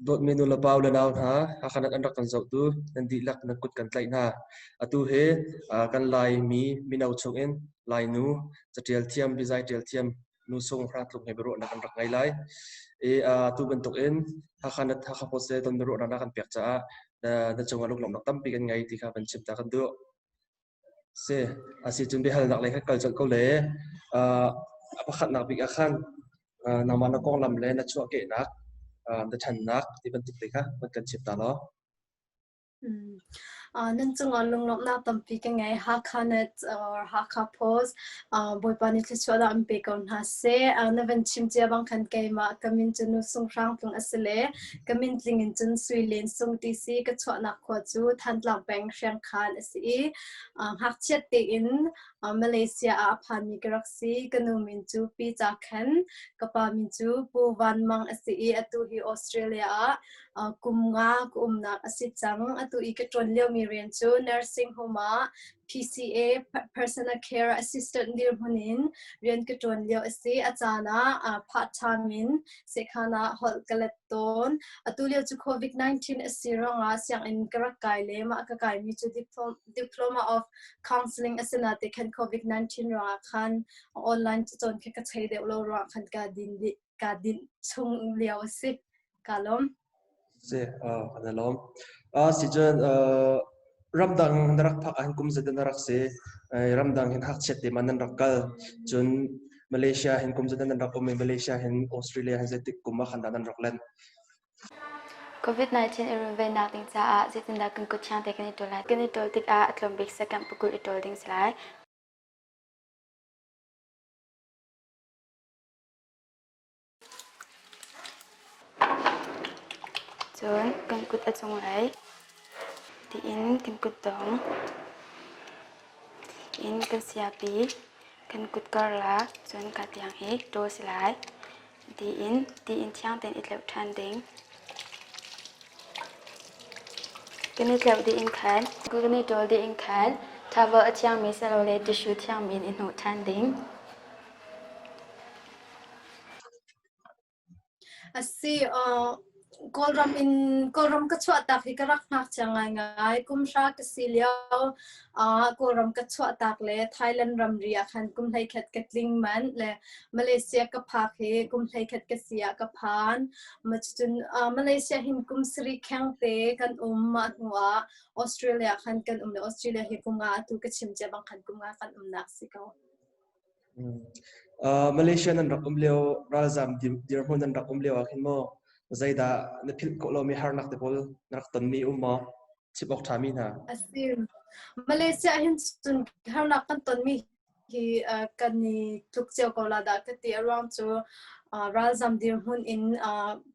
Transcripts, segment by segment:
dot menu la pau la naw ha HakhaNet an rak kan zau tu nan di lak nan kut kan tlai na atu he kan lai mi nau chung in lai nu chatial thiam Biazai tial thiam Nusung Hrangtlung he Biaruahnak kan rak ngai lai tu bentuk in HakhaNet hakhapost ton Biaruahnak kan pek cha na chung aluk lom nak tampi kan ngai ti kha ban chim ta kan du se asi chun bi hal nak lai kha kal chal ko le apakhat nak bik akhan namana kong lam le na chua ke nak the Chanak, even to take what can chip talo. Nusung alung lom na tampi ka ngay HakhaNet or hakhapost boy panit li chwa am pe kon ha se navan chim chia bang khan kay ma kamin chu Nusung Hrangtlung asile kamin tlingin chun suilin sung ti si ka chwa na kho chu Hrangtlung bang Shyang Khan asi hakchet te in Malaysia a phani galaxy kanu min chu pi cha khan kapa min chu pu wan mang asi atu hi Australia kumnga kumna asi chang atu I ka tron leo mi rian chu nursing home PCA personal care assistant dir hunin rian ka tron leo asi achana part time in sekhana hol kalaton Atulio chu COVID-19 asiranga siang in karakai le ma ka kai mi chu diploma of counseling asinate kan COVID-19 ra khan online chu chon ka chhei de lo ra khan ka din chung leo si kalom Se analom si jan ramdang narak phak an kum zadan narak se ramdang hin hak chet de manan rakal chun Malaysia hin kum zadan narak kum Malaysia hin Australia hin zetik kum ma khandan raklan COVID-19 irunve nating cha a zitinda kan ko chang te kan itol tik a atlom bik sakam pukul itol ding slai chon kan kut achung lai ti in kan kut dong in kan siapi kan kut karla chon ka tiang hi to slai ti in chang ten itlo than ding cái này theo đi in khán, cái này cho đi in khán, thà vợ chàng mình sẽ lấy để tissue chàng mình in hỗ trợ đỉnh. Asi kolram ka chwa tak hi karak nak changai ngai kumsha ka siliao kolram ka chwa tak le Thailand ram ria khan kum thai khat katling man le Malaysia ka phak he kum thai khat ka sia ka phan machun Malaysia hin kum sri khang te kan ma nuwa Australia khan kan le Australia hi kum nga tu ka chim che bang khan kum nga kan nak sikao Malaysia nan rak leo razam dirhon nan rak leo akhin mo zaida na phil ko lo mi harnak te pol nak ton mi umma chibok thami na asim Malaysia hin sun harnak kan ton mi hi kan ni tuk cheu ko la da ka ti around to razam dirhon in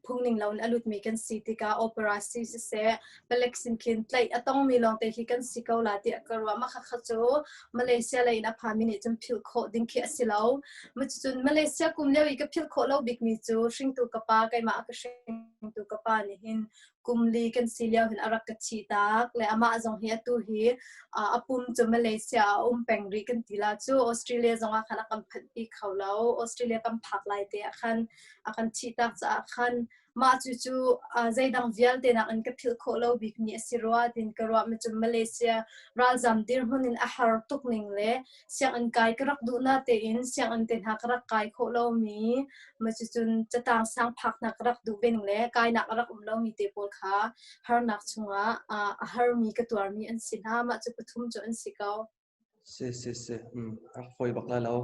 phungning lawn alut mi kan city ka opera si se pelexin kin tlai atong mi long te hi kan sikau la ti akarwa ma kha khacho Malaysia lai na phami ni chum phil kho ding khi asilo machun Malaysia kum lewi ka phil kho lo big mi chu shring tu ka pa kai ma ka shring tu ka pa ni hin kumli kan silia hin arak ka chi tak le ama zong hi tu hi apum chu Malaysia peng ri kan tila chu Australia zonga khana kam phat pi khawlo Australia kam phak lai te akan chi tak cha khan ma chu zaidang vial te na an ka phil kho lo bik ni asirwa din karwa me chu Malaysia razam dir hunin ahar tukning le siang an kai karak du na te in siang an ten ha karak kai kho lo mi ma chu chun chatang sang phak na karak du ben le kai na karak lo mi te pol kha har nak chunga har mi ka tuar mi an sin ha ma chu pathum chu an sikao se khoi bakla lo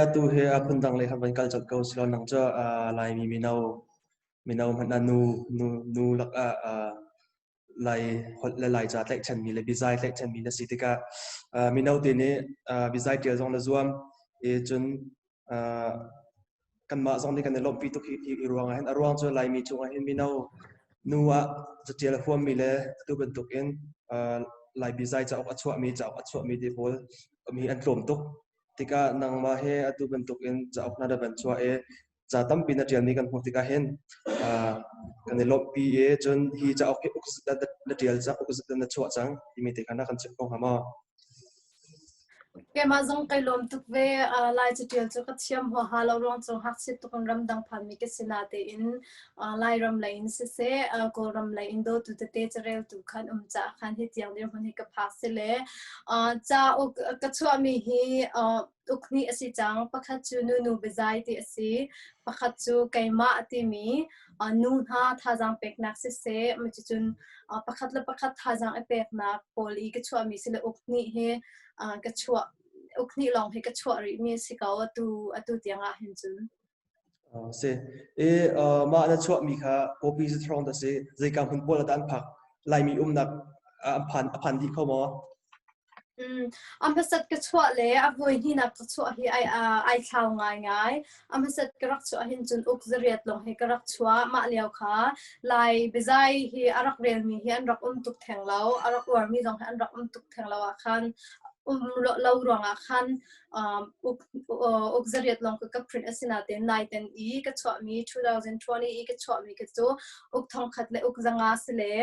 atu he apundang le haban kal chak ko silon nang cha lai mi minau hana nu lak lai hot la lai cha tlek chan mi le Biazai tlek chan mi na sitika minau te ne Biazai tia zong la zuam chun kan ma zong ni kan lom pi to ki ruang hen arwang cho lai mi chunga hen minau nuwa chatia huam mi le tu bentuk in lai Biazai cha ok achwa mi de bol mi an tlom tok tika nang ma he atu bentuk in cha ok na da ban chwa cha tam pin na tial mi kan tika hen kan lop pi chon hi cha ok na tial cha ok na chwa chang imi te kana kan chep ko hama แกมาจงไกลมตุกเวลายจุดเดียวจุกเทียมหัวหาเราลองจงหักสิตุกรำดังพันมีกสินาเตอินลายรำไหลอินเสก็รำไหลอินโดตุเตเจเรลตุขันจ่าขันที่เตียงเดียวมันให้กับพักสิเลจ่าอุกระชัวมีฮีอุกนี้อสิจังปะคัดจูนูเบซายตีอสิปะคัดจูไกมาตีมีนูนฮาท่าจังเป็กนักเสมันจะจุนปะคัดและปะคัดท่าจังไอเป็กนักโพลีกระชัวมีสิเลอุกนี้เฮกระชัวอุกนี่ลองให้กระชัวริมีสิเขาอตูเตียงเห็นจุนเสมาอันชัวมีค่ะโคปีสตรองแต่เสใจกำหุ่นปวดละด้านผักลายมีนักพันที่เข้ามาอันพัสดุกระชัวเลยอับวยนี่นักกระชัวที่ไอข่าวง่ายอันพัสดุกระชัวเห็นจุนอุกเรียดลงให้กระชัวมาเลี้ยวค่ะลายเบซายที่อารักเรียนมีอันรักตุกแทงเราอารักวามีลงให้อันรักตุกแทงเราคันเรารวงคันอุกเรียดลงกับพรินต์สินาเตนไนเตนอีกระชัวมี2020อีกระชัวมีกระชัวอุกทองขัดเลยอุกจังอาสเลย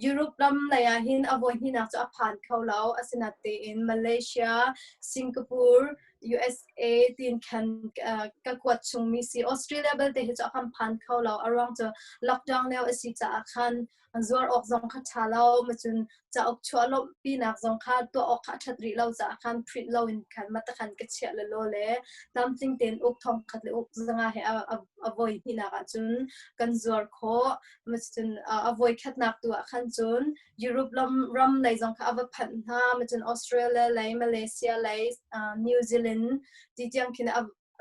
ยุโรปลำเลยหินอวัยหินอาจจะผ่านเขาแล้วอาศินัดอินมาเลเซียสิงคโปร์ USA ทีนคันกักวัดชงมีสิออสเตรเลียเบลเดหิจะผ่านเขาแล้วอารมณ์จะล็อกดาวน์แล้วสิจะคันจวนออกจงคัดชาแล้วมาจนจะออกชัวลบปีนักจงคัดตัวออกคัดชัดรีเราจะคันพริ้นเราอินคันมาตะคันกระเชียเลยโลเล่ตามจริงเต็นอุกทองคัดเลยอุกจังให้อวัยหินอาจนกันจวนโคมาจนอวัยคัดนักตัวคันจนยุโรปลำเลยจงคัดอวัยพันธะมาจนออสเตรเลียเลยมาเลเซียเลยนิวซีแลนด์ที่ยังคิด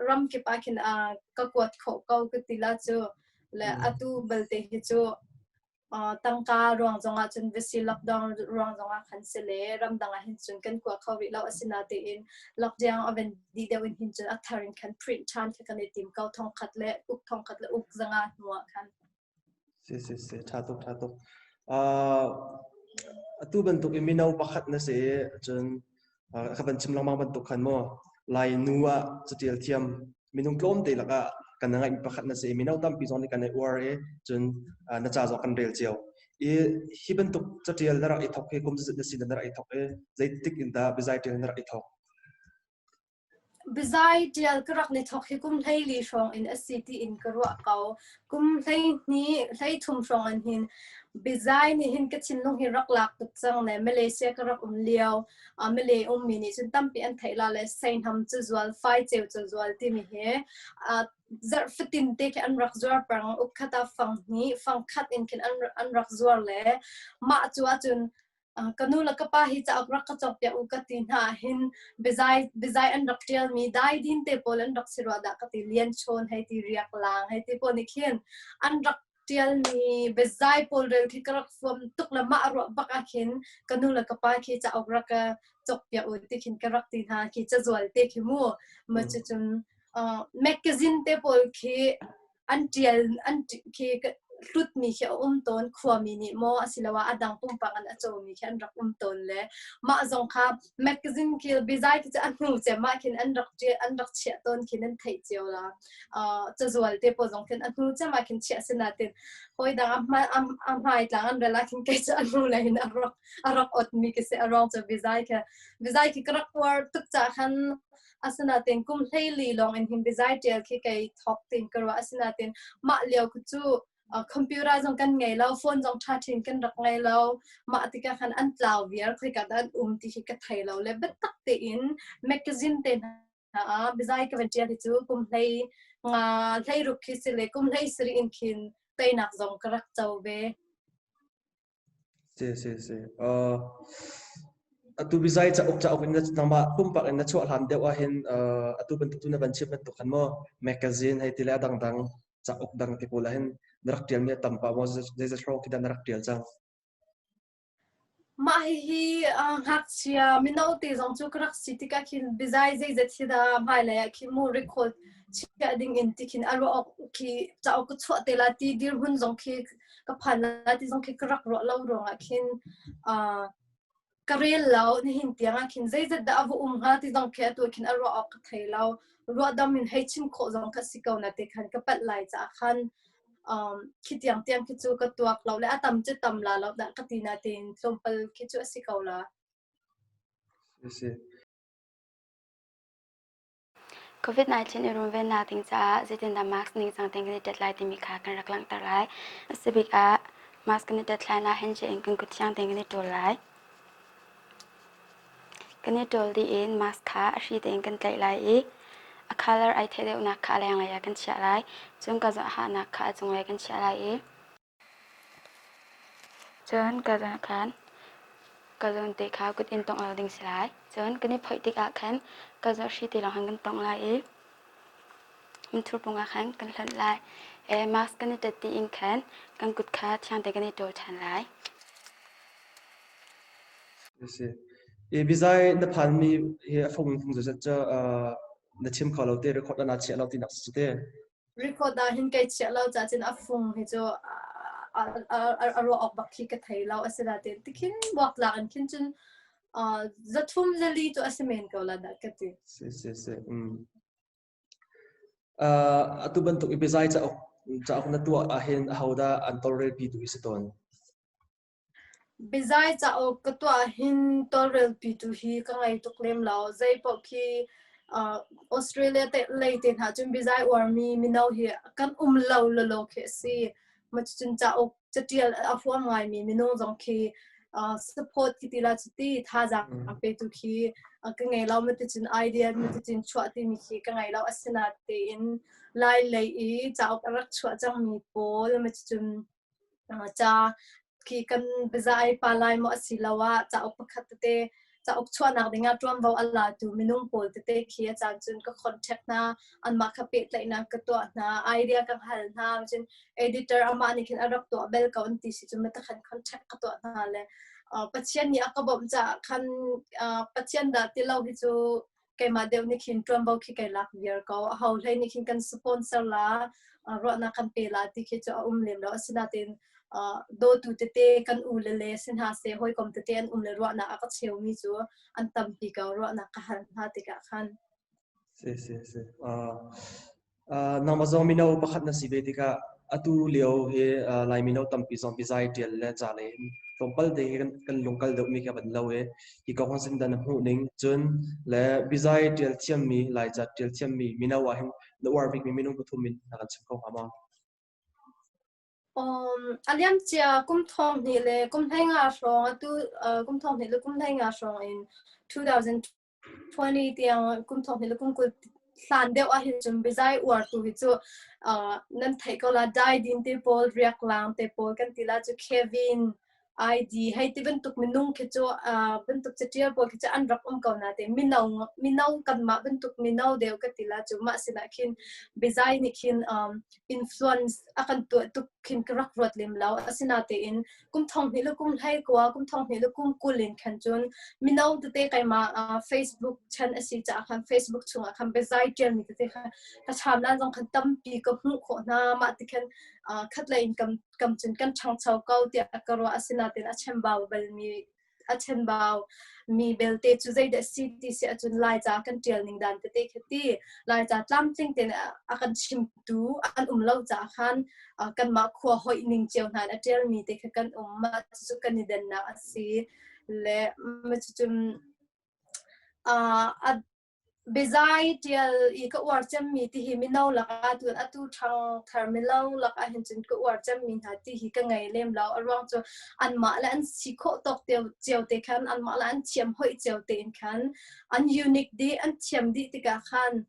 รำเก็บอาคิดกักวัดเขาเขาก็ติลาจูและอตูเบลเตหิจูตั้งการวงจงอาจนวิสิล็อกดาวน์รวงจงอาคันเสเลรำดังอาหินจุนกันกว่าเขาวิลาอสินาเตอินล็อกดาวน์อเวนดีเดวินหินจุนอัทารินคันพรินชานที่กันในทีมเกาทองขัดเละอุกทองขัดเละอุกจงอาหัวคันเสชาตุตูบันตุกอิมินาวปักขัดนะเสจนขับชิมลองมังบันตุกขันมั่วลายนัวจุดเดียวเทียมมินุงกลมเตะละก็กันยังไงปักขัดนะเสมินาวตั้มปีจงในกันในURAจนน่าจะจอกันเรียลเจียวฮิบันตุกจุดเดียวนั่นแหละไอ้ทอกเฮกุมจุดเดียวสินั่นแหละไอ้ทอกใจติกอินดาบิซายเดียวนั่นแหละไอ้ทอกบิซายเดียวก็รักในทอกให้กุมให้ลีชงอินเอสซีทีอินกระว่าเขากุมให้นี้ให้ทุ่มชงอันหินบิซายนี่หินก็ชินลงหินรักหลักตุกจังในมาเลเซียก็รักเลียวมาเลมินิจนตั้มเปลี่ยนไทยละเลยเซนทำจุดวัลไฟเจียวจุดวัลที่มีจะฟิตินเด็กอันรักจวบปังอุกขตาฟังนี้ฟังคัดอินคินอันรักจวบเลยมาจัวจนกันนู่นแล้วก็ป้าฮิจะอักรักกระจกเปียอุกตินหาหินเบซายอันรักเดียวมีได้ดินเตปอลอันรักสิรวดากติเลียนชนให้ตีเรียกลางให้ตีปอนิเขียนอันรักเดียวมีเบซายปอลเรลที่กระฟอมตุกละมาอรบักอาขินกันนู่นแล้วก็ป้าฮิจะอักรักกระจกเปียอุติขินกระรักตินหาฮิจะจวลเตคิมัวมาจนแมกกาซินเตปอลคีอันเดียลอันคีรุดมีแค่ต้นขวามีนิโมอสิลาวาอดังปุ่มปังอันอโจมีแค่อันรักต้นเลยมาจงครับแมกกาซินคิลบิซายที่จะอันหูเจมาคินอันรักเชียต้นคินอันไทยเจียวละจะจวลเตปจงคินอันหูเจมาคินเชียสินาตินหอยดังอัมหายหลังอันเวลาคินแกจะอันหูเลยอันรักอดมีกิเสอรองจะบิซายคิกรักวาร์ตุกจากขันอาสนาเต็นกุมให้ลีลองอันหินบิซายเจลคิกไอท็อปตินกระว่าอาสนาเต็นมาเลียวคุจูคอมพิวเตอร์จงกันไงเราโฟนจงชาร์จกันรักไงเรามาติกาขันอันลาวเวียร์คุยกันอันที่กันไทยเราเลยเบ็ดตักเต็นแมกกาซินเต็นบิซายกับเจียที่จูกุมให้รุกคิสิเลกุมให้สรีอินคินเต็นนักจงกรักเจ้าเบเสtu bizai cha ok in namba pumpak in chu hlan dewa hin atu ban tu na ban chip tu khan mo magazine hai tila dang cha ok dang te pula hin darak tial me tampa mo je thro ki dan darak tial chang ma hi hak chia minau te jong chu krak city ka kin bizai je thida mai la ki mu record chia ding in tikin aro ok ki cha ok chu te la ti dir hun jong ki ka phan la ti jong ki krak ro lo ro nga kin karel lao ni hin tianga kin zai da avu ha ti jong ke tu kin aro ok thai lao ro dam min hai chin kho jong ka sikau na te khan ka pat lai cha khanคิดอย่างเตียงคิดจูกตัวเราและตำจะตำลาเราแต่กตินาตินลมเปลคิดจูสิเขาละ COVID-19 irum ven na ting cha zitin da mask ning sang teng ni deadline ti mi kha kan raklang tar lai sibik a mask ni deadline na hen je eng kan kut chang teng ni tol lai kan ni tol di in mask kha a hri teng kan tlai lai e a color ai the deuh na kha leng lai ya kan chia lai chung ka za ha na kha chung lai kan chia lai e chon ka za khan ka zon te kha kut in tong al ding silai chon kan ni phoi tik a khan ka za hri ti lang han kan tong lai e mình thu bông kháng cần lần lại mask cái này tự in khán cần cút khá chăng để cái này đồ chán lại Biazai na phan mi he phong zo cha na chim khalo te record na che lo ti nak su te record da hin kai che lo cha chin afung he jo aro ok bakhi ka thai lo asida te tikin wak la an kin chin zathum zali to asimen ko la da kati se atu bentuk Biazai cha na tu a hen hauda antolrel pi tu isiton Biazai cha o katwa hin torel pi tu hi ka ngai to claim lao zai po ki Australia te leitin ha chum Biazai war mi no hi kan lo lo ke si ma chun cha o chatial afwa ngai mi no jong ki support ki tila chiti tha ja pe tu ki ka ngai lao ma chin idea ma chin chwa ti mi ki ka ngai lao asina te in lai lei I cha o rak chwa chang mi po ma chun cha ki kan Biazai palai mo asilawa cha o pakhat te cha ok chwa nak dinga tram vo alla tu minung pol te khi cha chun ka contact na an ma kha pe tlai na ka to na idea ka hal na chin editor ama ni kin arak to bel ka on ti si chum ta khan contact ka to na le pachian ni akabom cha khan pachian da ti lo hi chu ke ma deu ni kin tram vo khi kai lak vier ko haul hai ni kin kan sponsor la ro na kan pe la ti khi chu lem lo asina tin do tu te kan ulele sin ha se hoi kom te an le ro na ka cheu mi chu an tam pi ka ro na ka han ha te ka khan se namazo mino pakhat na sibe tika atu leo he lai mino tampi zom Biazai tial le cha le tompal de kan lungkal de mi ka ban lo he ki ko sin dan hu ning chun le Biazai tial chiam mi lai cha tial chiam mi mina wa hin the war big mi mino puthum min na kan chim ko ama aliam chia kum thong ni le kum thai nga song atu kum thong ni le kum thai nga song in 2020 tiang kum thong ni le kum kul san deu a hin chum Biazai war tu hi chu nan thai ko la dai din te pol Hrangtlung te pol kan tila chu Kevin ID hay ti bentuk minung ke chu bentuk chetial pol ke cha an rak ko na te minau kan ma bentuk minau deu ka tila chu ma sila khin Biazai ni khin influence akan tu kin krak rot lim lao asina te in kum thong ni le kum hai kwa kum thong ni le kum kulin khan chun minau te kai ma Facebook chan asi cha khan Facebook chunga khan Biazai tel ni te kha ka cham na jong khan tam pi ko hu kho na ma ti khan khat la in kam chun kan chang chau kau ti akaro asina te a chem baw bel mi a chen baw mi belte chu zai da city se achun lai cha kan tel ning dan te khati lai cha tlam ting ten akan chim tu an lo cha khan kan ma khwa hoi ning cheu han a tel mi te kan ma chu kan ni den na asi le ma chum Biazai tial I ka war cham mi ti hi minau laka tu atu thang thermilo laka hin chin ka war cham mi ha ti hi ka ngai lem lao arwang chu an ma la an sikho tok te cheu te khan an ma la an chiam hoi cheu te in khan an unique di an chiam di ti ka khan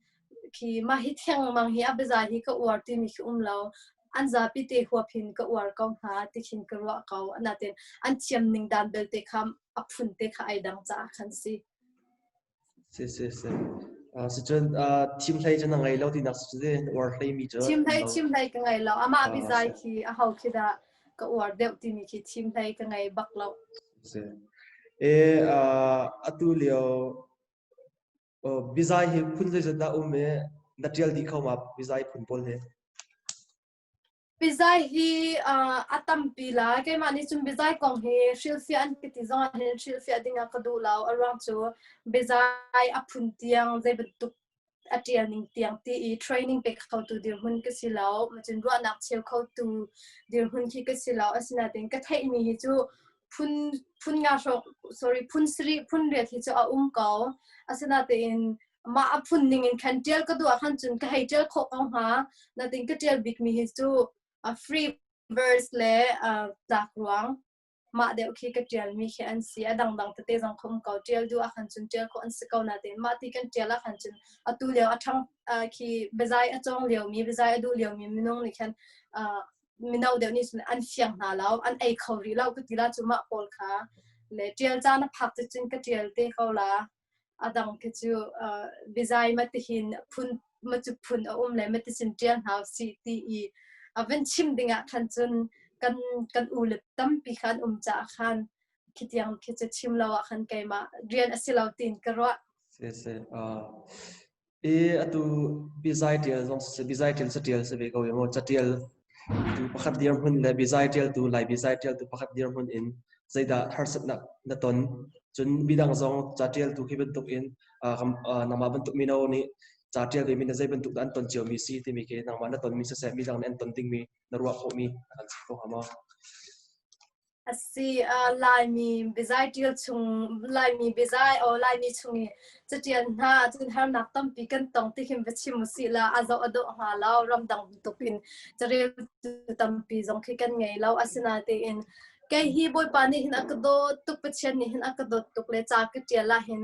ki ma hi thang mang hi a Biazai hi ka war ti mi lao an za pi te huwa phin ka war kong ha ti khin ka ro ka na ten an chiam ning dan bel te kham apun te kha ai dang cha khan si se sichun team thai chana ngai lo ti nak su de war thai mi cha team thai ka ngai lo ama Biazai ki a hau ki da ka war deu ti mi ki team thai ka ngai bak lo se Atulio Biazai hi phun je jada ume natural di khoma Biazai phun pol he Biazai hi atam pila ke mani chum Biazai kong he shilfia an piti zong he shilfia dinga ka du lao around chu Biazai aphun tiang zai betuk atial ning tiang ti training pe khau tu dir hun ka silao machin ro nak cheu khau tu dir hun ki ka silao asina ten ka thai mi hi chu phun nga so sorry phun sri phun re thi chu a kau asina ten มาพุ่นนิ่งคันเจียลก็ดูขันจุนก็ให้เจียลโคกเอาหานั่นติงก็เจียลบิ๊กมีฮิจูfree verse เลยจากหลวงมาเดี๋ยวคิดก็เจียลมีแค่อันเสียดังๆแต่เต้จังคมเก่าเจียลดูขันจุนเจียลก็อันสกาวนั่นติมาที่กันเจียลขันจุนตุเลียวทั้งคีเบซายจงเลียวมีเบซายดูเลียวมีมินงนี่คันมินเอาเดี๋ยวนี้อันเสียงหาแล้วอันไอเขารีเราก็ทีละจุมาโอลค่ะเลยเจียลจานพักจะจุนก็เจียลเต้เขาละดังก็จูบิซายมาติหินพุ่นมาจุพุ่นเลยมาติสินเจียนหาสิตีเป็นชิมดิ่งขันจนกันอุลตั้มปีขันจ่าขันคิดยังคิดจะชิมเราขันไกมาเรียนอสิเราตินกระวะเสียอะตูบิซายเดียลจงบิซายเดียลสเตียลสเปกเอาอย่างว่าจัดเดียลตูประคับเดียร์หุ่นเลยบิซายเดียลตูไลบิซายเดียลตูประคับเดียร์หุ่นอินใจด่าฮาร์สนักนัตนจนบิดังจงจัดเดียลตูคิดเป็นตุกอินนำมาเป็นตุกมิโนนี่จัดเดียลเลยมีแต่ใจเป็นตุกอันตนเจียวมีซีที่มีเกนำมานัตนมีเสมีดังอันตนติงมีนรัวโคมีอันสิโกหามาสิลายมีบิซายเดียลชุงลายมีบิซายลายมีชุงจะเจียนหาจนหานักตั้มปีกันตองที่คิมเวชิมุสิลาอาจจะอดหาเรารำดังตุกินจะเรียกตั้มปีจงคิกันไงเราอาศินาเตอินแกฮีบอยปานี่หินอักโดตุกเปเชียนนี่หินอักโดตุกเลจากเจียละหิน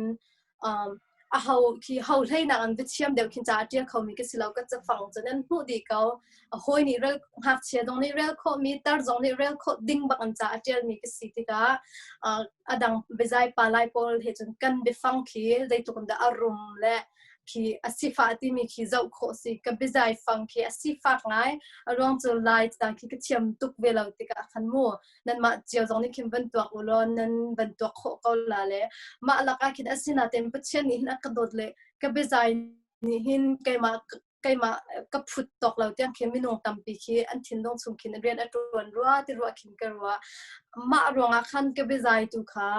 เขาคือเขาให้นักอันวิเชียมเดี๋ยวคิดจ่าเจียเขามีก็สิเราก็จะฟังจนนั้นผู้ดีเขาหอยนี่เรื่องหักเชียตรงนี้เรื่องเขามีตาตรงนี้เรื่องเขาดิ้งบักอันจ่าเจียมีก็สิที่ก็ดังเบซายปลายพอลเหตุจนกันไปฟังคือได้ตุกันได้อารมณ์และคืออาศิฟ้าที่มีคือเจ้าโคสิกับเบซายฟังคืออาศิฟ้าไงรวมจุลไลต่างคือก็เทียมตุกเวลาที่ก็ขันมัวนั่นมาเจียวตรงนี้คิมเป็นตัวอุลอนนั่นเป็นตัวโคเขาละเลยมาลักคิดอาศินาเต็มปัจเจกนี่นักกระโดดเลยกับเบซายนี่หินไกมากับพุทตกเราเตียงคิมมินงตั้มปีคืออันทิ้งตรงสุขินเรียนอัตรวนรัวที่รัวคิมกันรัวมารวงอาคันกับเบซายตุค่ะ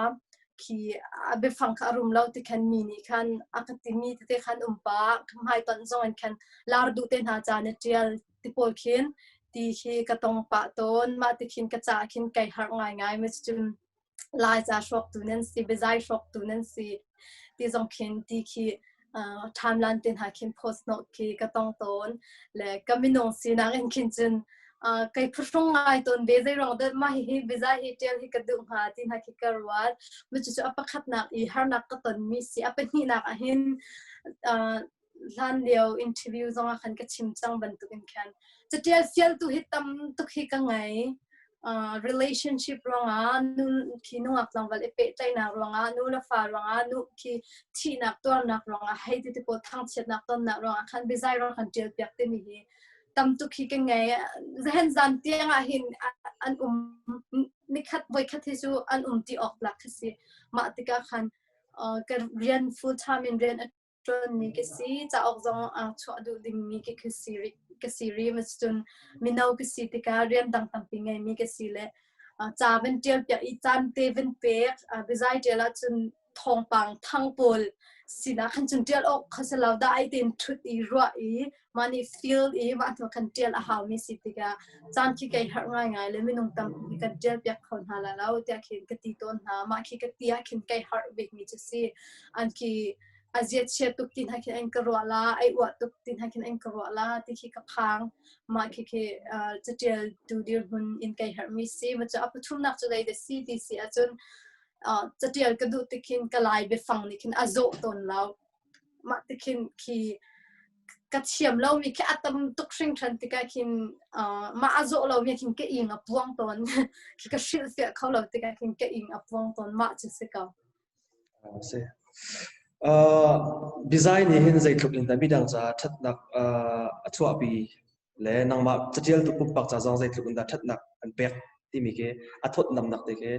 คือไปฟังอารมณ์เราที่คันมีนี่คันอักติมีที่คันปะทำให้ตอนจงคันลาร์ดูเต็นหาจานเจียลที่พอคินที่คือกระตงปะต้นมาที่คินกระจาคินไก่หักง่ายๆไม่จุนลายจะชกตัวนั้นสิเบซายชกตัวนั้นสิที่จงคินที่คือทำลานเต็นหาคินโพสต์โนคือกระตงต้นและก็ไม่นงสินักเอ็นคินจุนไก่พุ่งง่ายตอนเบซายรองเดินมาฮิเบซายฮิเจลฮิกระดุมหาที่นักกิกรวัดมันจะอัปคัดนักอีฮาร์นักก็ตอนมีสิอัปนี่นักหินล้านเดียวอินเทอร์วิวจงอาคันก็ชิมจังบรรทุกอินแคนจะเจลเซียลตุฮิตตั้มตุฮิกังไงrelationship รองนูคีนุ่งอักลังวัลเอเปใจนักรองนูละฟ้ารองนูคีที่นักตัวนักรองให้ที่ที่ปวดทั้งเช็ดนักต้นนักรองคันเบซายรองคันเจลเปียกเต็มที่ตั้มตุกฮิกังไงจะเห็นจันเตียงหินอันนิคัดไว้คัดที่จูอันที่ออกหลักสิมาติกาคันก็เรียน full time เรียนจนมีก็สิจะออกจงชัวดูดิมีก็สิรีมันจนมีน้องก็สิติกาเรียนดังตั้มปีไงมีก็สิเลยจ่าเป็นเจียลเปียอีจันเตเป็นเปียเบซายเจลจนทองปังทั้งปวลสินะขันจนเจียลออกเขาจะเล่าได้เต็มชุดอีรัวอีมันนี่ฟีลอีมันตัวขันเจียลหามีสิติกาจันขี้ไก่หักง่ายเลยไม่น้องตั้มมีกันเจียลเปียคนหาแล้วเตียขินกติต้นหามาขี้กติยาขินไก่หักเบกมีจะสิอันขี้อาเจียเชตุกตินให้ขินเองกรัวละไอวัดตุกตินให้ขินเองกรัวละที่ขี้กับค้างมาขี้จะเจียลดูดีหุ่นอินไก่หักมีสิมันจะอัปทุ่มนักจะได้เดสิที่สิจนจะเดียลกระดูติคินกลายไปฟังนี่คินอาโจตนแล้วมาติคินคีกระเทียมเรามีแค่อัตมตุกชิงทันติกาคินมาอาโจเรามีคินแค่อิงอับวงตนคิกระชิลเสียเขาเราติกาคินแค่อิงอับวงตนมาจะสิกาเสียดีไซน์นี่เห็นใจทุกอินแต่ไม่ดังจะทัดนักทั่วปีและนางมาจะเดียลตุกปักจะจงใจทุกอินแต่ทัดนักอันเปียกที่มีแค่อัฐนำนักติแค่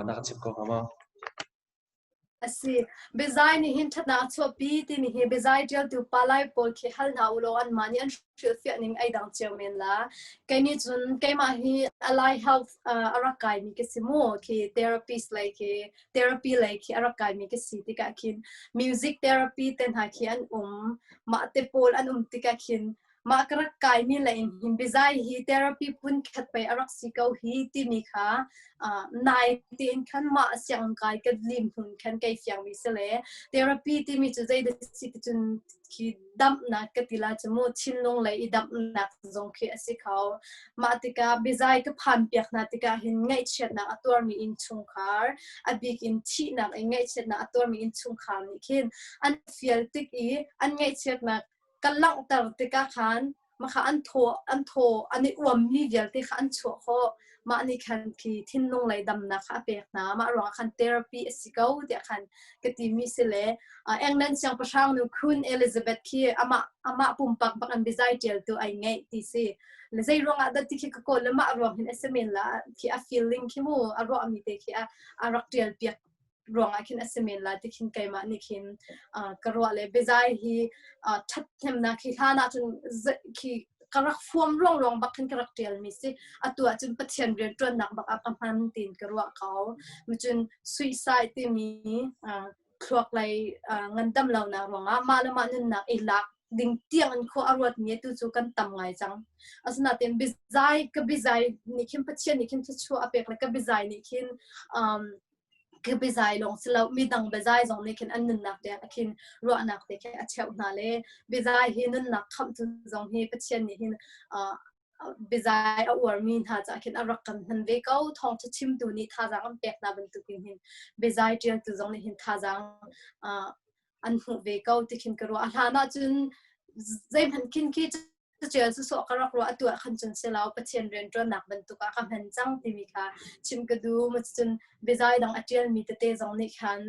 นักชิบก็มาสิเบซายนี่หินทัดนักทั่วปีที่นี่เบซายเดียลตุปลายปอลคือฮัลนาอุโลอันมันยันชื่อเสียนิ่งไอดังเจียวเมนละแกนี่จนแกมาฮีอะไรเฮลท์อารักไกมีก็สิโม่คือเทอราปีสเลยคือเทอราปีเลยคืออารักไกมีก็สิติกาคินมิวสิกเทอราปีเต็นหาคินอันมาเตปอลอันติกาคิน มากระกายมีเลยหินบิใจฮีเทอราปีปุ่นขัดไปอารักสิเกาฮีที่มีค่ะนายที่อินขันมาเสียงกายกับลิมหุ่นขันไกเสียงวิเศษเทอราปีที่มีจุดใจเด็ดสิจนคีดับนักกติลาจมูกชินลงเลยดับนักจงคีสิเขามาติกาบิใจกับพันเปียกนาติกาหินไงเช็ดนักตัวมีอินชุงคาร์อบิกินชีนักไงเช็ดนักตัวมีอินชุงคาร์นี่คินอันเฟียลติกีอันไงเช็ดนักกันลังตรติกาขันมาค่ะอันโทอันนี้อวมมีเดียลที่ค่ะอันชัวโคมาอันนี้คันคีทิ้งลงเลยดำนะคะเปียกน้ำมารองคันเทอราปีสิเกาเดียคันกติมีสิเลเอ็งนั้นเสียงประชางนุคุณเอลิซาเบธคีอามาปุ่มปักบักอันบิใจเจลตัวไอไงตีสิและใจรองอันที่คีกโกลมารองเห็นเอสเมนละคีอาฟีลลิ่งคีมูอารมณ์มีเตคีอารักเจลเปียกรองคินเอสเมนละที่คินไกมานี่คินกระวเลยบิใจฮีชัดเต็มนะคีท่าน่าจนคีกระฟอมร่องบักขึ้นกระเทียมมีสิตัวจนปัจจัยเรียนจนหนักบักอัปมันตีนกระวเขามันจนสุยไซที่มีครัวไรเงินดำเหล่านั้นรองมาแล้วมันนั่นนักเอลักดิ่งเตียงอันข้ออรวดนี้ตัวจูกันต่ำไงจังอาสนะเต็มบิใจกับบิใจนี่คิมปัจจัยนี่คิมจะชัวร์เปกแล้วกับบิใจนี่คิมคือบิใจลงสลาวมีดังบิใจตรงนี้คินอันนึงนักเดียคินรัวนักเดียคินอัจฉริยะเลยบิใจหินนักคำจุดตรงนี้ปัจจัยนี่หินบิใจเอาวอร์มีนท่าจะคินอารักกันหันเวก้าทองจะชิมดูนี่ท่าจังอันเป็กนาบันตุกินหินบิใจเจียงตุตรงนี้หินท่าจังอันหูเวก้าที่คินกรัวอันหานาจนใจมันคินคิดเจอสุสกรักรัวตัวขันจนเสลาวปัจจัยเรียนจนหนักบรรทุกคำเห็นจังที่มีค่ะชิมกระดูมันจนเบใจดังอัจฉริยะมีแต่ตรงนี้ขัน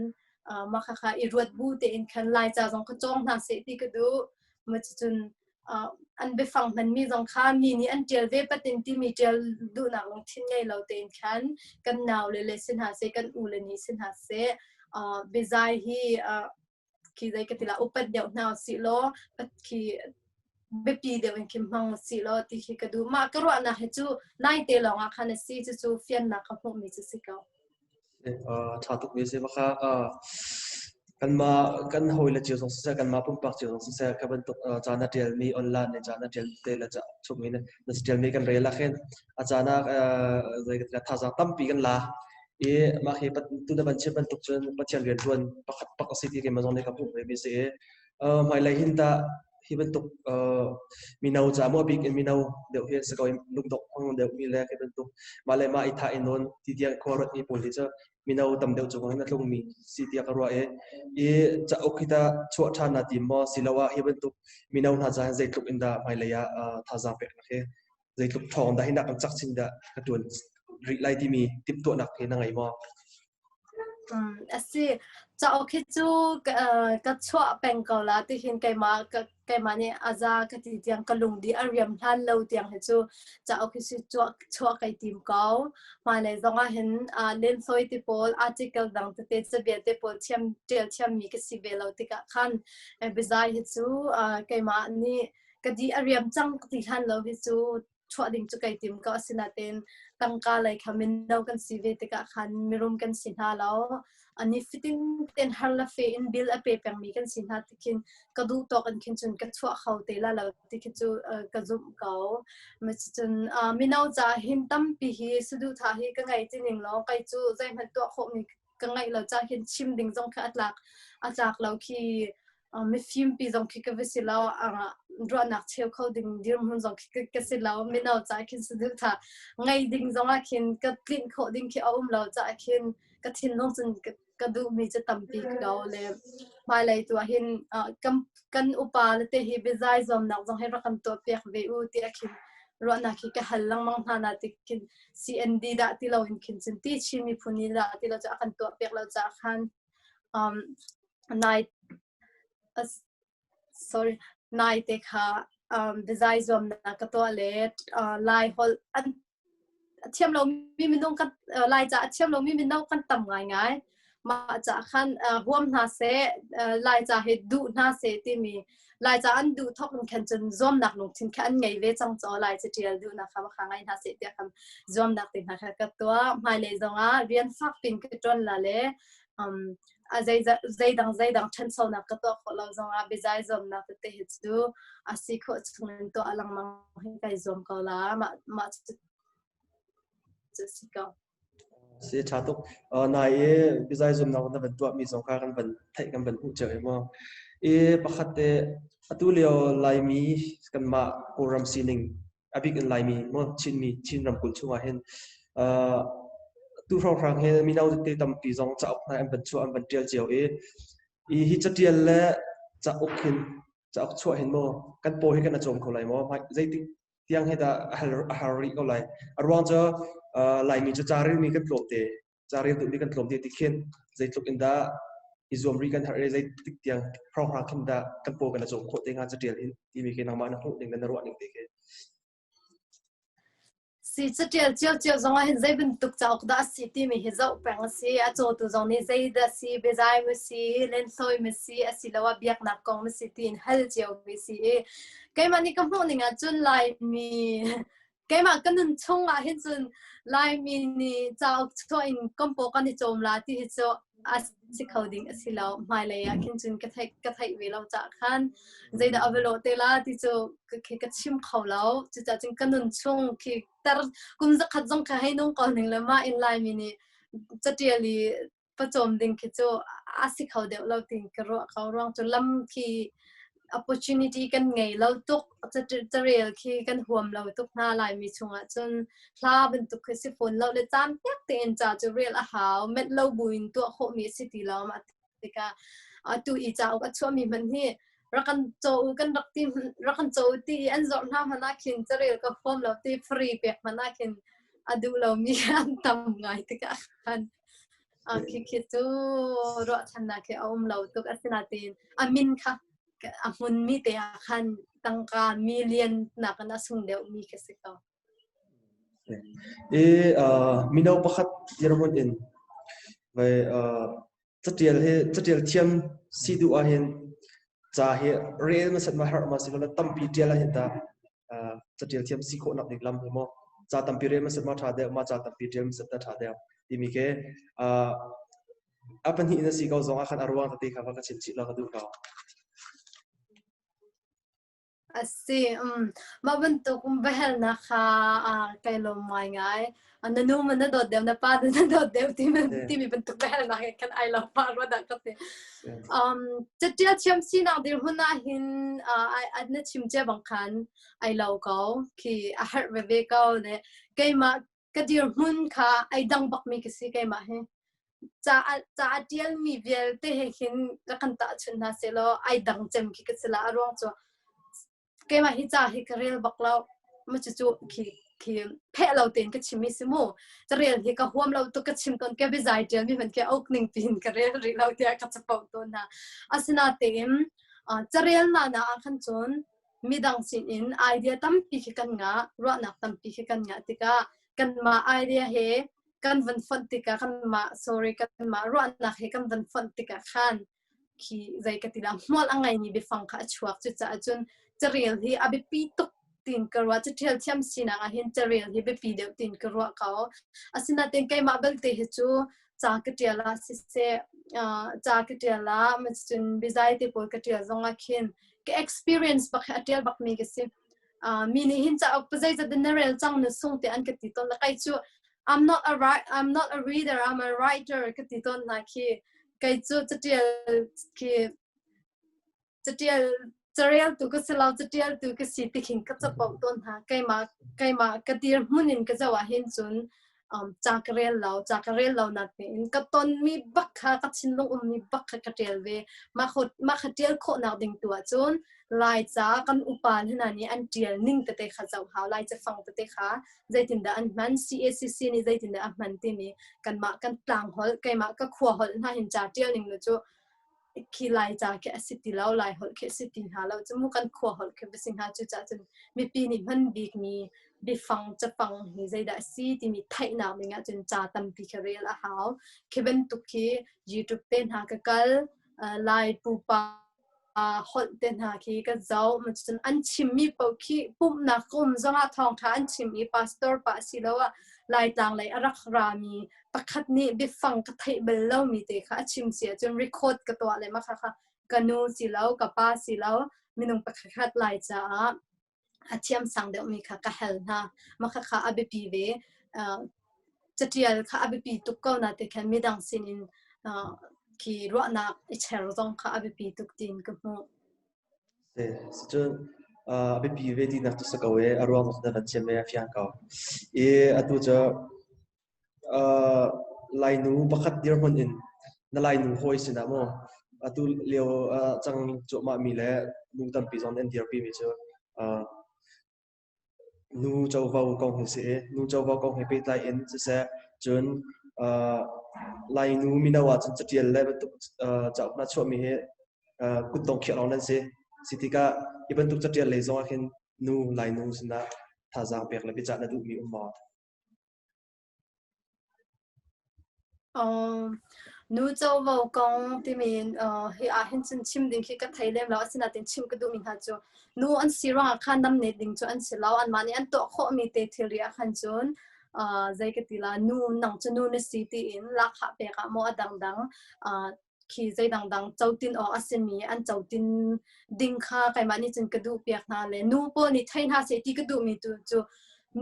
มาค่ะอีรวดบูเตอินขันลายจากตรงกระจงนาเสที่กระดูมันจนอันไปฟังมันมีตรงข้ามมีนี่อันเจลเวปตินที่มีเจลดูหนักลงทิ้งไงเราเตอินขันกันหนาวเลยสินหาเสกันอูเลยนี่สินหาเสเบใจฮีคีได้ก็ติละอุปเดียวหนาวสิโลคีเบบปีเดียวเองคิมมังสิโลที่คีก็ดูมากรัวนะให้จูนายเตลองอ่ะคันสิจูเฟียนนักขโมยมีจุสิเกาชาตุกมีสิว่ากันหอยละจิวสงสัยกันมาปุ่มปักจิวสงสัยกันเป็นตัวจานาเดียลมีออนไลน์ในจานาเดียลเตละจะชุมนี้นะนัสเดียลมีกันเรียละเข็นอาจารย์อะไรกันท่าจะตั้มปีกันละมาเห็นตัวนั้นบัญชีเป็นตุกจนปัจจัยเรียนจวนปักสิทธิ์ที่มาจงในกับผมเลยมีสิไม่เลยหินตาที่เป็นตุกมีนาวจามัวบิ๊กมีนาวเดี๋ยวเห็นสกอยลุกดอกห้องเดี๋ยวมีแรกเป็นตุกมาเลยมาอิทาอินนที่เดียคอร์ดนี่ปุ่นที่จะมีนาวตำเดียวจงให้นักลงมีสิทธิ์กระไรจะโอคิตาชัวชานาติมอสิลาวะเห็นเป็นตุกมีนาวน่าจะให้ใจลุกอินดาไม่เลยท่าจะเป็นโอเคใจลุกทองได้ให้นักจักชินดากระตุ้นริไลที่มีติดตัวหนักเห็นยังไงมั้งสิจะโอเคจูก็ชัวเป็นเกาละที่เห็นไกมาเนี่ยอาจารย์ก็ที่ยังกลุงดีอารียมท่านเราที่ยังเห็นจูจะโอเคชัวไกทีมเกามาเลยตรงเห็นเล่นโซยที่พอลอาร์ติเคิลดังที่จะเบียดที่พอลเทียมมีก็สิเบลเราที่กันบิใจเห็นจูไกมานี่ก็ดีอารียมจังที่ท่านเราเห็นจูชัวดิ่งจุกไอติมก็สินาเต็นตั้งกาเลยค่ะมินเรากันสิเวติกะคันมีรุมกันสินหาแล้วอันนี้ฟิตติ้งเต็นฮาร์ลาเฟอินบิลอเปย์มีกันสินหาที่คินกระดูตอกันคินจนกระชัวเขาเตล่าเราที่คินจูกระจุมเขามันจนมินเอาจะหินตั้มปีฮีสุดูท่าฮีก็ไงจีนิงเราไกจูใจมันตัวโคมีก็ไงเราจะเห็นชิมดิ่งจงแค่อัตลักเราคีไม่ฟิล์มปีจงคิดกับวิสิเรารัวนักเชี่ยวเขาดิ่งดิมหุ่นจงคิดกับสิเราไม่เอาใจคิดสุดท่าไงดิ่งจงคิดก็กลิ่นเขาดิ่งคิดเอาเราจะคิดก็ทิ้งลงจนก็ดูมีจะตั้มปีเขาเลยมาเลยตัวเห็นกันอุปาเลเตหิบิใจจอมนักจงให้รักกันตัวเปียกเวอุที่คิดรัวนักคิดก็หันหลังมังหานาที่คิด CND ด่าที่เราเห็นคิดจนที่ชิมีพูนีด่าที่เราจะกันตัวเปียกเราจะกันนายsorry นายเด็กค่ะดีไซน์จอมนักตัวเล็กลายฮอลอันเทียมเรามีมินงกันลายจะเทียมเรามีมินงกันต่ำง่ายมาจากขั้นห่วมนาเสลายจะให้ดูนาเสที่มีลายจะอันดูทอกมันแค่จนจอมนักลงทิ้งแค่อันไงเวจังจอลายจะเทียดูนะคะมาข้างในนาเสเดียกันจอมนักติดนะคะก็ตัวหมายเลยจังเรียนฟักเป็นกระจนละเลย zai dang chen so na ka to kholo zonga bizai zom na te hit du asi kho chungin to alang mang kai zom ko la ma sika si chatuk nai bizai zum na na ban tua mi zong kha kan ban thai kan ban u che mo pakhatte Atulio Lai mi kan ma koram sining abik in Lai mi mo chin ram kul chunga hen tu rang he mi nau te tam pi zong cha na am ban chu am ban tial chiao hi cha tial le cha okhin cha ok chu hen mo kan po hi kan chom kholai mo zai ti tiang he da hari ko lai arwang cha Lai mi cha chari mi kan tlom te chari tu mi kan tlom te ti khen zai tluk in da izom ri kan har zai tik tiang rang khin da kan po kan chom kho te nga cha tial hin ti mi ke na ma na hu ding na ro ning te ke si chiao zonga hin zai bin tuk chao da si ti mi hi zau pang si a cho tu zong ni zai da si bezai mi si len soi mi si a si lawa biak na kong mi si tin hal chiao mi si kai ma ni ka mo ni nga chun lai mi kai ma kan nun chung a hin chun lai mi ni chao cho in kom po kan ni chom la ti hi cho a si coding a si law mai la ya kin chun ka thai we law cha khan zai da avelo te la ti cho ka chim khaw law chu cha ching kan nun chung ki tar kum za khat zong ka hai nong ko ning la ma in lai mi ni chatiali pa chom ding ki cho a si khaw de law tin ka ro ka rong chu lam ki opportunity kan ngai lo tuk cha real ki kan huam lo tuk na lai mi chunga chun thla ben tuk si phone lo le cham yak te en cha chu real a haw met lo buin to kho mi city lo ma tika tu I cha ka chu mi man hi rakan cho kan rakan cho ti an zo na hana khin cha real ka form lo ti free pek mana khin adu lo mi an tam ngai tika kan ki tu ro than na ke om lo tuk asina tin amin kha amun mi te khan tangka million na kana sung deu mi ke sika mino pakhat yeramon in vai chatial thiam sidu a hin cha he real ma sat ma har ma sila tampi tial a hin ta chatial thiam si kho nak dik lam mo cha tampi real ma sat ma tha de ma cha tampi tial ma sat ta tha de ti mi ke apan hi na si ka zong a khan arwang ta te kha ka chin chi la ka du ka asi ma ban to kum behel na kha kai lo mai ngai nanu man na do de na pa na do de ti mi ban to behel na kan I love pa ro da ka te chatia cham si na dir huna hin I adna chim che bang khan I love ko ki a har ve ko ne kai ma ka dir hun kha I dang bak mi ki si kai ma he cha tial mi vel te he hin ka kan ta chun na se lo I dang chem ki ka sila arong cho cái mà hi cha hi karel baklau ma chu ki phe lo ten ka chimi simu charel hi ka huam lo to ka chim ton ke bizai tel mi man ke opening pin karel ri lo tia ka chapau to na asina tem charel na khan chon midang sin in idea tam pi ki kan nga ro na tam pi ki kan nga tika kan ma idea he kan van fon tika kan ma sorry kan ma ro na he kan van fon tika khan ki zai ka tila mol angai ni be fang kha chuak chu cha chun charel hi abi pi tok tin karwa chathel thiam sina a hin charel hi be pi de tin karwa ka asina ten kai ma bal te hi chu cha ka tiala si se cha ka tiala machun bizai te pol ka tiala zonga khin ke experience bak atel bak mi ke se mini hin cha ok pazai za general chang na sung te an ka ti ton la kai chu I'm not a reader, I'm a writer ka ti ton na ki kai chu chatel Charel tu ka silaw chatel tu ka si tikhin ka chapau ton ha kai ma ka tir munin ka zawa hin chun chakarel law na te in ka ton mi bakha ka chinlong mi bakha ka tel ve ma khatel kho na ding tu chun lai cha kan upal hina ni an tial ning te te kha zaw ha lai cha fang te kha zaitin da an man CACC ni zaitin da man te mi kan ma kan tlang hol kai ma ka khwa hol na hin cha tial ning lo chu ki lai cha ke city law lai hol ke city ha lo chu kan khwa hol ke besing ha chu cha chun mi pi ni man big mi bi fang cha fang ni zai da si ti mi thai na mi nga chun cha tam pi ke rel a haw ke ben tu ki YouTube ten ha ka kal lai pu pa ฮอลเดนหาคีก็เจ้ามันจนอันชิมมีปอคีปุ่มนักกุมจงอาทองท่าอันชิมมีพาสตอร์ปาสิแล้วว่าลายต่างเลยอรักรามีประคัดนี้บิฟังกระเทเบลเล่ามีเตะค่ะชิมเสียจนรีคอร์ดกับตัวอะไรมาค่ะกันนูสิแล้วกับป้าสิแล้วมีน้องประคัดลายจ้าอาเทียมสั่งเดี๋ยวมีค่ะกะเฮลนะมาค่ะอาเบปีเวจะเทียลค่ะอาเบปีตุกเก้านาเตะแค่ไม่ดังสินินคีรัวนักอิเชอร์ต้องค่ะอาเบปีตุกตินกับโมสิจนอาเบปีเวทีนักตุสกาวอารวมนักเชียร์เมียฟิอังกาอตุจะลายนูประคัดเดียร์คนอินนั่นลายนูหอยสินะโมอตุเลี้ยวจังจุมามีแล้วลุงตั้มปีจอนเอ็นเดียร์ปีมีเจนูเจ้าว่าวกองเสียนูเจ้าว่าวกองให้ไปไล่เอ็นจะเสียจนลายนูมีนาวจนจะเดียร์แล้วตุเจ้าหน้าช่วยมีเหกุดตองเขียนเอานั่นเสียสิที่ก็อีบันตุกจะเดียร์เลยจงอาเห็นนูลายนูสินะท่าจางเปียกเลยไปจัดนั่นดูมีมานูเจ้าว่ากองที่มีเฮียเห็นจนชิมดิ้งขี้กระไทยเล่มแล้วสินะตินชิมกระดูมินหาจูนูอันสิรังขันน้ำเนดิ้งจูอันสิแล้วอันมันอันตัวข้อมีเตเทเรียขันจูนใจกติลานูนังจูนูนสิตีอินลักหะเปกะโมอดังขี้ใจดังเจ้าตินอสิมีอันเจ้าตินดิ้งข้าใครมันนี่จนกระดูเปียกนาเลยนูปนี่ไทยนาเสตีกระดูมีจู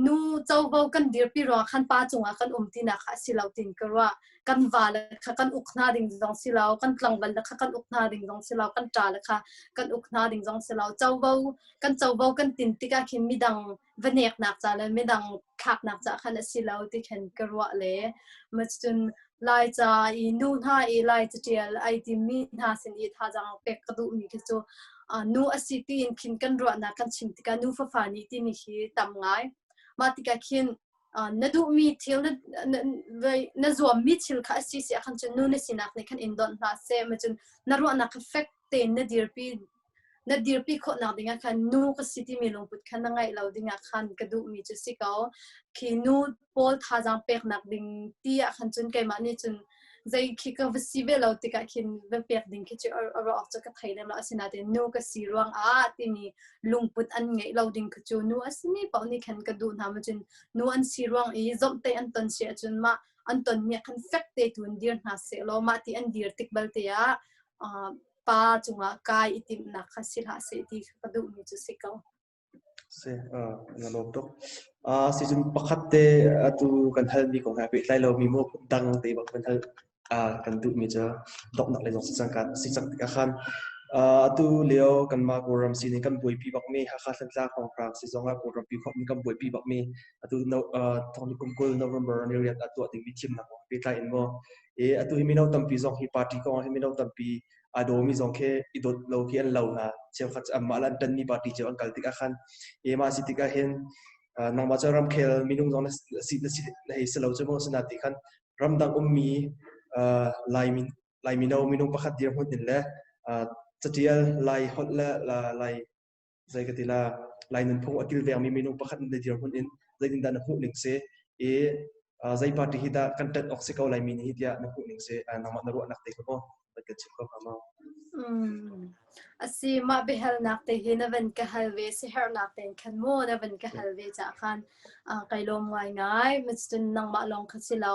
นูเจ้าว่กันเดียร์ปีรังขันป้าจงกันตินนะคะสิเราตินกระว่ากันวาลค่ะกันอุกนาดิ่งจงสิเรากันกลางวันค่ะกันอุกนาดิ่งจงสิเรากันจ่าค่ะกันอุกนาดิ่งจงสิเราเจ้าว่กันตินติกาคิมมีดังวันเอกนักจ่าเลยไม่ดังขักนักจ่าค่ะสิเราที่เห็นกระว่าเลยมันจนลายจ่าอีนูน่าอีลายจะเจียลไอติมีน่าสินอีท่าจังเป็กกระดูมีคือนูอสิตีนคินกันรัวนักกันชิมติกานูฟ้านี่ที่มีขี้ต่ำง่ายมาติกาคินนดูมีทิลนจวมมีทิลค่ะสิขันจนนู่นสินักในขันอินโดนลาเซมันจนนรัวนักเฟกเตนนดีร์ปีคนนักดิ่งขันนู่ก็สิที่มีลงพุทขันนั่งไงเราดิ่งขันกระดูมีจุดสิเขาคีนู่พอลท่าจังเป็กนักดิ่งที่ขันจนไกมันนี่จนใจคิดว่าสิเวลเราติกาคินเป็นเป็กดิ่งคิดจะเราออกจากไทยแล้วสินาเดนนู่ก็สิรวงที่มีลงพุทอันไงเราดิ่งคิดจะนู่สินี่ปอนี่ขันกระดูทำมันจนนู่อันสิรวงจบเตอันตันเสียจนมาอันตันเนี่ยขันเฟกเตตุนเดียร์นาเสเรามาที่อันเดียร์ติกเบลเตียป้าจงกายอิติมนักขัดสิลาเสตีกระดูมีจุดสิเขาเสียงั้นลบตกสิจนประคัดเตอตุกันทันมีของหายไปไล่เรามีโมกดังเตบักกันทันกันตุมีจะดอกหนักเลยจงสังกัดสิจังกันขันตุเลี้ยวกันมากูรำสินี่กันบวยปีบักมีฮักขันสังของพรางสิจงกูรำปีของมีกันบวยปีบักมีตุทองกุมกุลโนเวมเบอร์นี่เรียกตัวติงมีทีมนักปีไล่อินโมตุฮิมินเอาตั้มปีจงฮิปาร์ตี้ก็ฮิมินเอาตั้มปีอาโดมีจงแค่อิดโลเกียนเหล่านะเชื่อขัดมาลันตันมีปาร์ตี้เจ้าอังกฤษติกาขันมาสิติกาเห็นนางมาจะรำเคลมีนุ่งจงสิในสลาวจะมองสนาติขันรำดังมีลายมีนุ่งประคัดเดียร์หุ่นนี่แหละจะเดียลายฮอตและลายใจกติลาลายนั้นพงอกิลเวียงมีนุ่งประคัดเดียร์หุ่นนี่ใจดินดานหุ่นหนึ่งเสใจปาร์ตี้ฮิตากันตัดออกสิเขาลายมีนี่ฮิตยาหนึ่งหุ่นหนึ่งเสนางมาหน้านักเตะก็มันก็ชิบก็เข้ามาสิมาเบลนักเตะเห็นวันก็ฮัลเวสิเฮร์นักเตะขันโม่นะวันก็ฮัลเวจากขันไกลลงง่ายมันจนนางมาลงคัสิเลา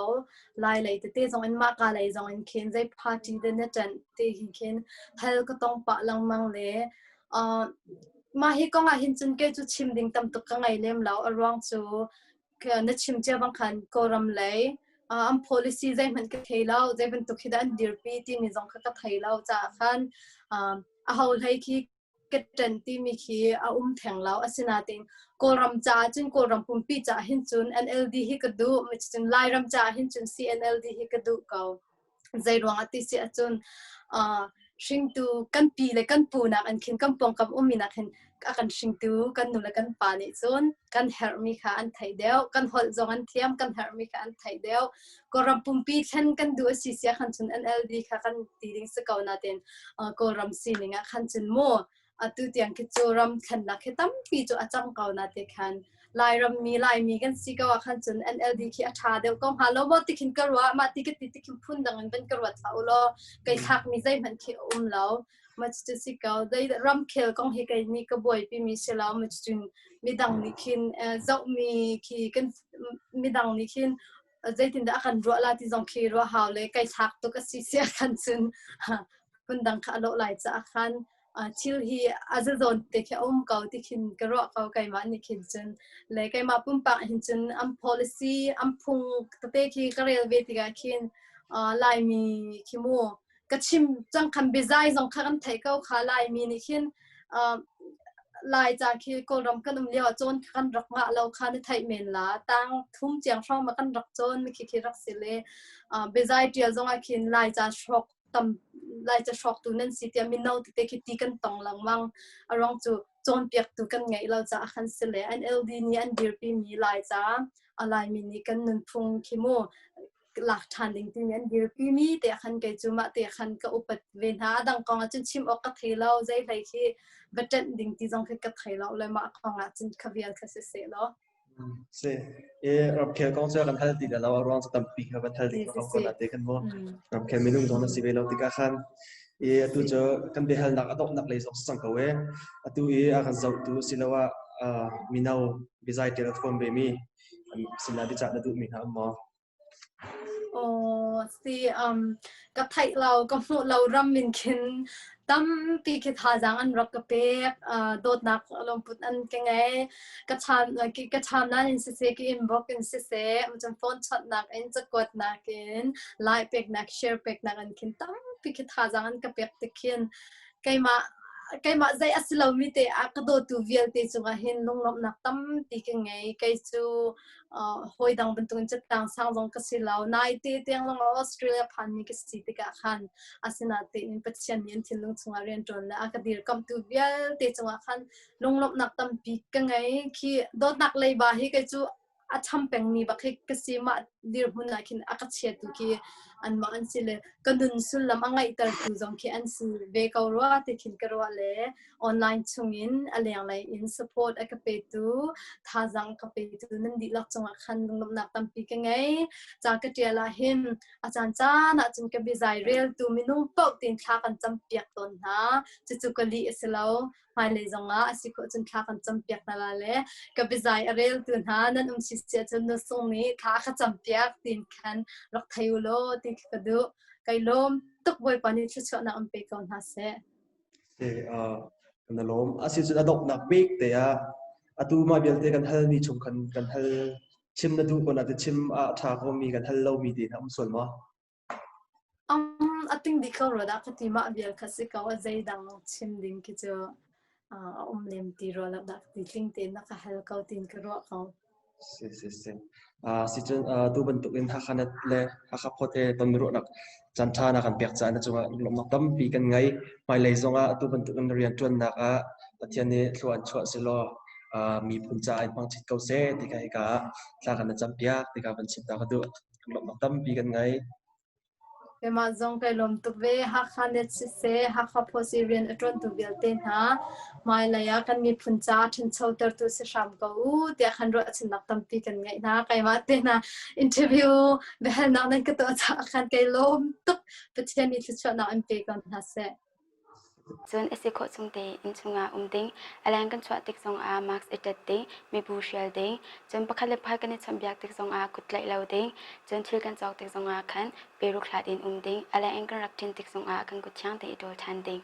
ลายเลยแต่จงอินมากอะไรจงอินเข็นใจพาร์ตี้เดนจันเตะเข็นฮัลก็ต้องปะลังมังเลยมาฮิก็งาหินจนเกจุชิมดิ่งตำตุกไงเล่มแล้วอรวงจูนัดชิมเจ้าบางขันก็รำเลยpolicy ใจมันก็เทแล้วใจเป็นตุกที่ด้านดีร์ปีที่มีจงก็เทแล้วจากขันเอาให้ขี้กระเด็นที่มีขี้แทงแล้วสินาติงก็รำจ่าจนก็รำปุ่มปีจ่าหินจน NLD ฮิกดูไม่จนไล่รำจ่าหินจน CNLD ฮิกดูเขาใจรวงอติเสียจนชิงตูกันปีเลยกันปูนักอันคินกันปองกับมีนักเห็นกันชิงตูกันนูเลยกันปานิจนกันเฮอร์มิค่ะอันไทยเดียวกันฮอลจงอันเทียมกันเฮอร์มิค่ะอันไทยเดียวก็รำปุ่มปีเช่นกันดูสิเสียขันจน NLD ค่ะกันตีดิ้งสกาวนาเดนก็รำซีนิงขันจนโม่ตุเตียงคิดโจรำขันนักตั้มปีโจอาจังเกานาเดขันลายรำมีลายมีกันสิกาวขันจน NLD คิอาชาเดียวก็หาโลบอติคินกระวะมาติกติคินพุ่นดังเป็นกระวะเท่าโลไก่ทักมีใจมันคิแล้ว มันจะสิเกาได้รำเคลกองให้กันนี่ก็บ่อยปีมีเสลามันจึงมีดังนี่คินเจ้ามีขี้กันมีดังนี่คินใจตินดากันรัวลาที่จงขี้รัวหาวเลยไก่ชักตุกสิเสียกันจึงคุณดังข้าโลไหลจะคันชิลฮีอาจจะโดนเตะแค่เกาที่คินกระรอกเกาไก่มานี่คินจึงเลยไก่มาปุ่มปากหินจึงpolicy พุงตะเตะขี้กระเรียเวทีกาคินลายมีขี้มัวกระชิมจังคันเบซายจงคันไทยเก้าขาลายมีนี่คินลายจากขี้โกรมกันเลี้ยวจนคันรักงะเราคันไทยเมนละตั้งทุ่มเจียงช่องมากันรักจนมีขี้รักสิเลเบซายเดียวจงอาคินลายจากช็อกตำลายจะช็อกตัวนั้นสิเตียมินเอาติเตคิตีกันตองหลังมังอารมณ์จูจนเปียกตัวกันไงเราจะคันสิเลอันเอลดีนี่อันเดียร์ปีมีลายจ้าอะไรมีนี่กันนึงพุงขี้มัวหลักฐานดิ่งที่นั้นเดียวพี่มีแต่ขันเกจุมาแต่ขันก็อุปเวณหาดังกองจนชิมออกกระเทยเราใจไหลที่บัดเจ็ดดิ่งที่จงคือกระเทยเราเลยมากองจนขวิลคาเสเนาะเสียรับเคลกองเจอกันทันทีแล้วเราร้องจะตั้มปีกันทันทีเราคนละเด็กกันมั้งรับเคลไม่นุ่งตรงนั้นสิเวลาติกาขันตัวเจอกันเบลนักอดอกนักเลยสองสังกัวตัวอาการเจ้าตัวสิแล้วว่ามีนาวบิซายเทเลโฟนเบมีสินาดิจัดนั่นตัวมีนะมั้งโอ้สิกระไทยเราก็พูดเรารำมินคินตั้มปีคิดหาจังอันรักกระเปกโดดนักลงพุดอันกันไงกระชามนั้นอินเสกอินบอกอินเสมันจะโฟนช็อตนักอินจะกดนักอินไลค์เป็กนักแชร์เป็กนักอันคินตั้มปีคิดหาจังอันกระเปกตะคินไกมาใจอัศลามิเตอะกระโดดตัวเวียลเตจุงเห็นลงลบนักตั้มปีกันไงไกจูหอยดังบรรทุกจัดต่างสร้างลงกสิลาวนายเตียงลงออสเตรเลียพันมีกสิติกาขันอาศินาเตอินปัจจัยนี้ทิ้งลงจุงเรียนจนแล้วอากาศดีกำตัวเวียลเตจุงขันลงลบนักตั้มปีกันไงขี้โดดนักเลยบาฮิไกจูอาทำเป็นมีบักให้กสิมาดีร์หุ่นนักขินอากาศเชียตุกี้อันมาอันสิเลก็ดุนสุลลำอังไงตระตูจงขี้อันสิเวกเอารัวติขินกรัวเลออนไลน์ชงอินอะไรอย่างไรอินสปอร์ตอากาศเป็ดท่าจังกับเป็ดนั่นดีลักจงขันลงนักตั้มปีกันไงจากกระเดียลาหิมอาจารย์จ้าณจนกับบิไซเรียลตูมินุ่มปกตินทากันจำเปียกตนนะจะจุกลีเสลาไม่เลยจงสิก็จนทากันจำเปียกนั่นแหละกับบิไซเรียลตูนะนั่นสิเสียจนนส่งนี้ทาขจำเปียกตินขันรักไทยโลติกระดูไกลมตุกไว้ปานิชุดๆนะอันเป็กเอาหน้าเสกันล้มอาศิจุดอดอกนักเบกแต่ตัวมาเบียลเตกันฮัลนี่ชมกันฮัลชิมนั่นดูคนอาจจะชิมชาเขามีกันฮัลเรามีดีนะส่วนมั้งติงดิเขารู้ได้ก็ที่มาเบียลคัสเขาว่าใจดังชิมดิ้งคิดจะเลมตีรัวแล้วดักติลิงเต็นนักฮัลเขาตินกระรอกเขาสิสิจนตัวบรรทุกอินHakhaNetเลยhakhapostตอนรู้นักจันทานักการเปียกใจนะจังหลงนักตั้มปีกันไงไม่เลยจงตัวบรรทุกอินเรียนจวนนักที่นี่ชวนสิโลมีพุ่งใจบางชิดเกาเซ่ที่กันก็ถ้ากันจำเปียกที่กันเป็นชิดตาก็ดูหลงนักตั้มปีกันไงเมื่อจงไปลมตุเวHakhaNetเสียhakhapostเรียนจวนตุเวลเต็นฮะไม่เลยกันมีพุ่งใจถึงเช้าตรู่ตัวเสียมก็แต่ขันรถชินนักตั้มปีกันไงนะใครมาเต็นนะอินเทอร์วิวเบลนักนั่นก็ตัวจากขันไปลมตุกประเทศนี้ชุดชนนักอันปีกันนะเสียจนสิโคจงเตอินชงดิงอะไรกันชวติกจงมาร์กส์เอตติงมีบูเชลดิงจนประคันเล็บพายกันในชมยักติกจงกุดไหลเหลาดิงจนทิลกันจอกติกจงขันเปรุคลาดินดิงอะไรกันรักทินติกจงกันกุดช่างติดโดทันดิง